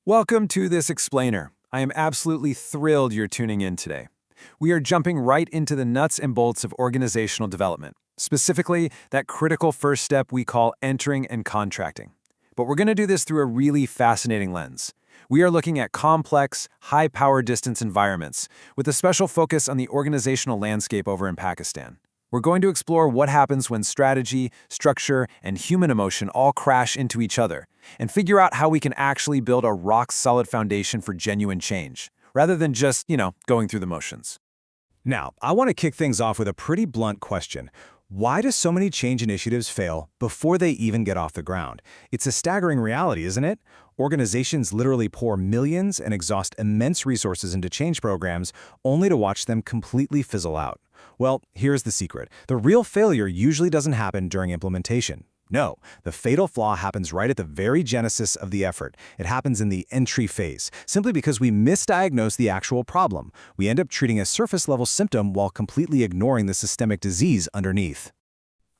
Welcome to this explainer. I am absolutely thrilled you're tuning in today. We are jumping right into the nuts and bolts of organizational development, specifically that critical first step we call entering and contracting. But we're going to do this through a really fascinating lens. We are looking at complex, high-power distance environments, with a special focus on the organizational landscape over in Pakistan. We're going to explore what happens when strategy, structure, and human emotion all crash into each other, and figure out how we can actually build a rock-solid foundation for genuine change, rather than just, going through the motions. Now, I want to kick things off with a pretty blunt question. Why do so many change initiatives fail before they even get off the ground? It's a staggering reality, isn't it? Organizations literally pour millions and exhaust immense resources into change programs only to watch them completely fizzle out. Well, here's the secret. The real failure usually doesn't happen during implementation. No, the fatal flaw happens right at the very genesis of the effort. It happens in the entry phase, simply because we misdiagnose the actual problem. We end up treating a surface-level symptom while completely ignoring the systemic disease underneath.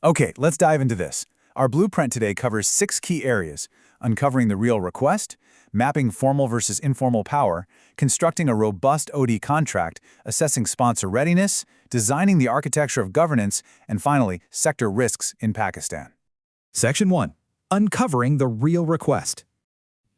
Okay, let's dive into this. Our blueprint today covers 6 key areas: uncovering the real request, mapping formal versus informal power, constructing a robust OD contract, assessing sponsor readiness, designing the architecture of governance, and finally, sector risks in Pakistan. Section 1. Uncovering the real request.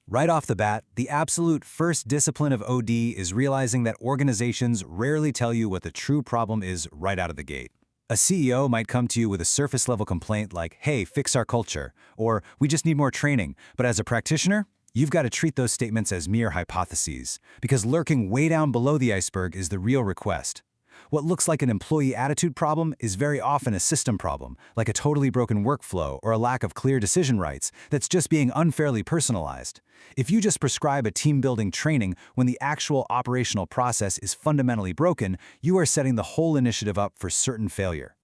Right off the bat, the absolute first discipline of OD is realizing that organizations rarely tell you what the true problem is right out of the gate. A CEO might come to you with a surface-level complaint like, "Hey, fix our culture," or "We just need more training." But as a practitioner, you've got to treat those statements as mere hypotheses, because lurking way down below the iceberg is the real request. What looks like an employee attitude problem is very often a system problem, like a totally broken workflow or a lack of clear decision rights that's just being unfairly personalized. If you just prescribe a team-building training when the actual operational process is fundamentally broken, you are setting the whole initiative up for certain failure.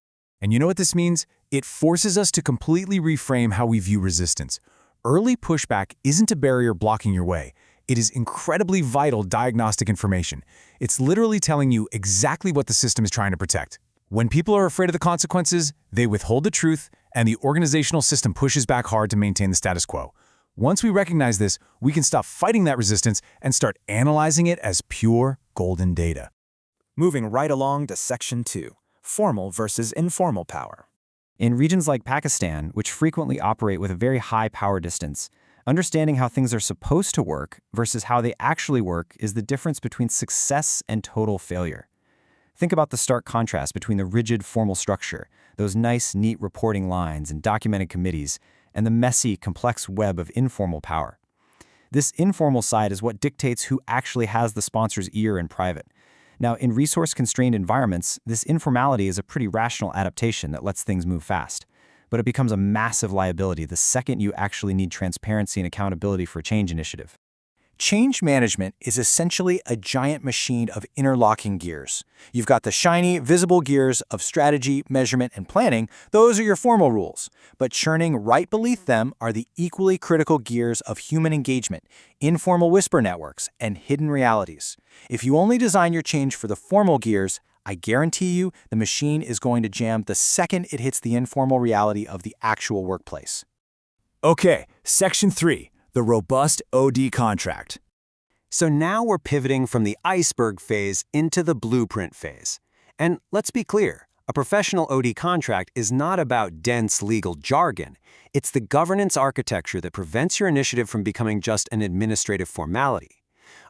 And you know what this means? It forces us to completely reframe how we view resistance. Early pushback isn't a barrier blocking your way. It is incredibly vital diagnostic information. It's literally telling you exactly what the system is trying to protect. When people are afraid of the consequences, they withhold the truth, and the organizational system pushes back hard to maintain the status quo. Once we recognize this, we can stop fighting that resistance and start analyzing it as pure golden data. Moving right along to Section 2, formal versus informal power. In regions like Pakistan, which frequently operate with a very high power distance, understanding how things are supposed to work versus how they actually work is the difference between success and total failure. Think about the stark contrast between the rigid formal structure, those nice, neat reporting lines and documented committees, and the messy, complex web of informal power. This informal side is what dictates who actually has the sponsor's ear in private. Now, in resource-constrained environments, this informality is a pretty rational adaptation that lets things move fast. But it becomes a massive liability the second you actually need transparency and accountability for a change initiative. Change management is essentially a giant machine of interlocking gears. You've got the shiny, visible gears of strategy, measurement, and planning. Those are your formal rules. But churning right beneath them are the equally critical gears of human engagement, informal whisper networks, and hidden realities. If you only design your change for the formal gears, I guarantee you the machine is going to jam the second it hits the informal reality of the actual workplace. Okay, Section 3, the robust OD contract. So now we're pivoting from the iceberg phase into the blueprint phase. And let's be clear, a professional OD contract is not about dense legal jargon. It's the governance architecture that prevents your initiative from becoming just an administrative formality.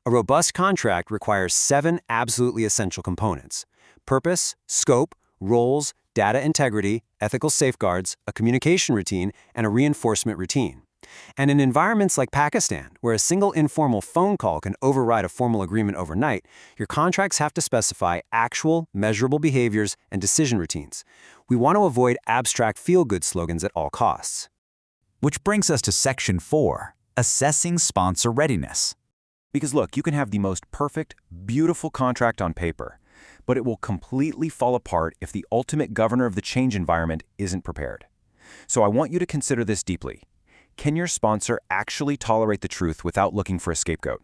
A robust contract requires 7 absolutely essential components: purpose, scope, roles, data integrity, ethical safeguards, a communication routine, and a reinforcement routine. And in environments like Pakistan, where a single informal phone call can override a formal agreement overnight, your contracts have to specify actual, measurable behaviors and decision routines. We want to avoid abstract feel-good slogans at all costs. Which brings us to Section 4, assessing sponsor readiness. Because look, you can have the most perfect, beautiful contract on paper, but it will completely fall apart if the ultimate governor of the change environment isn't prepared. So I want you to consider this deeply. Can your sponsor actually tolerate the truth without looking for a scapegoat?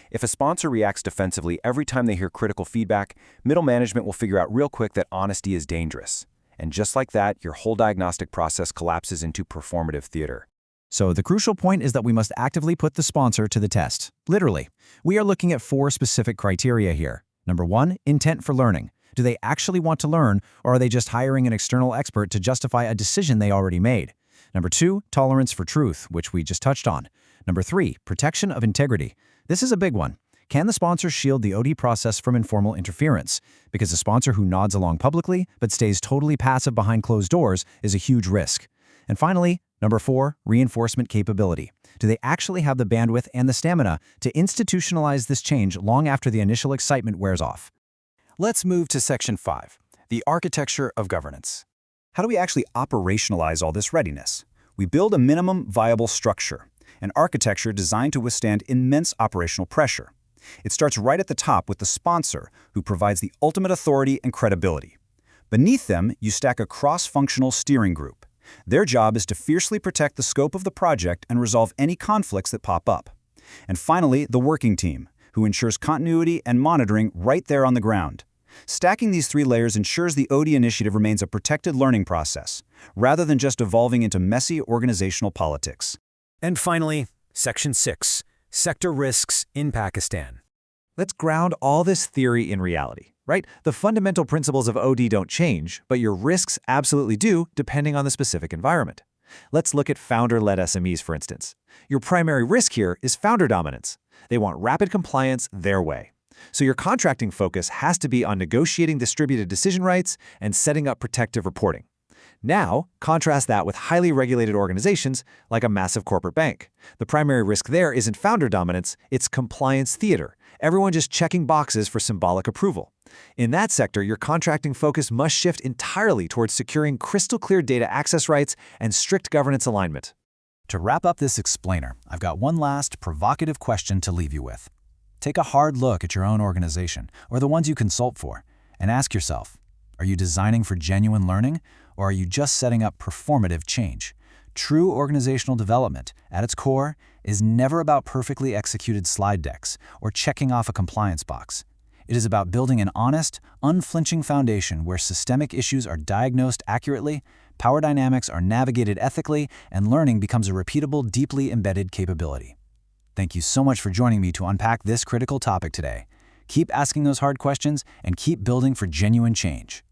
If a sponsor reacts defensively every time they hear critical feedback, middle management will figure out real quick that honesty is dangerous. And just like that, your whole diagnostic process collapses into performative theater. So the crucial point is that we must actively put the sponsor to the test. Literally, we are looking at 4 specific criteria here. Number 1, intent for learning. Do they actually want to learn, or are they just hiring an external expert to justify a decision they already made? Number 2, tolerance for truth, which we just touched on. Number 3, protection of integrity. This is a big one. Can the sponsor shield the OD process from informal interference? Because a sponsor who nods along publicly but stays totally passive behind closed doors is a huge risk. And finally, number 4, reinforcement capability. Do they actually have the bandwidth and the stamina to institutionalize this change long after the initial excitement wears off? Let's move to Section 5, the architecture of governance. How do we actually operationalize all this readiness? We build a minimum viable structure, an architecture designed to withstand immense operational pressure. It starts right at the top with the sponsor, who provides the ultimate authority and credibility. Beneath them, you stack a cross-functional steering group. Their job is to fiercely protect the scope of the project and resolve any conflicts that pop up. And finally, the working team, who ensures continuity and monitoring right there on the ground. Stacking these 3 layers ensures the OD initiative remains a protected learning process, rather than just evolving into messy organizational politics. And finally, Section 6, sector risks in Pakistan. Let's ground all this theory in reality, right? The fundamental principles of OD don't change, but your risks absolutely do depending on the specific environment. Let's look at founder-led SMEs, for instance. Your primary risk here is founder dominance. They want rapid compliance their way. So your contracting focus has to be on negotiating distributed decision rights and setting up protective reporting. Now, contrast that with highly regulated organizations like a massive corporate bank. The primary risk there isn't founder dominance, it's compliance theater. Everyone just checking boxes for symbolic approval. In that sector, your contracting focus must shift entirely towards securing crystal clear data access rights and strict governance alignment. To wrap up this explainer, I've got one last provocative question to leave you with. Take a hard look at your own organization, or the ones you consult for, and ask yourself, are you designing for genuine learning, or are you just setting up performative change? True organizational development, at its core, is never about perfectly executed slide decks or checking off a compliance box. It is about building an honest, unflinching foundation where systemic issues are diagnosed accurately, power dynamics are navigated ethically, and learning becomes a repeatable, deeply embedded capability. Thank you so much for joining me to unpack this critical topic today. Keep asking those hard questions and keep building for genuine change.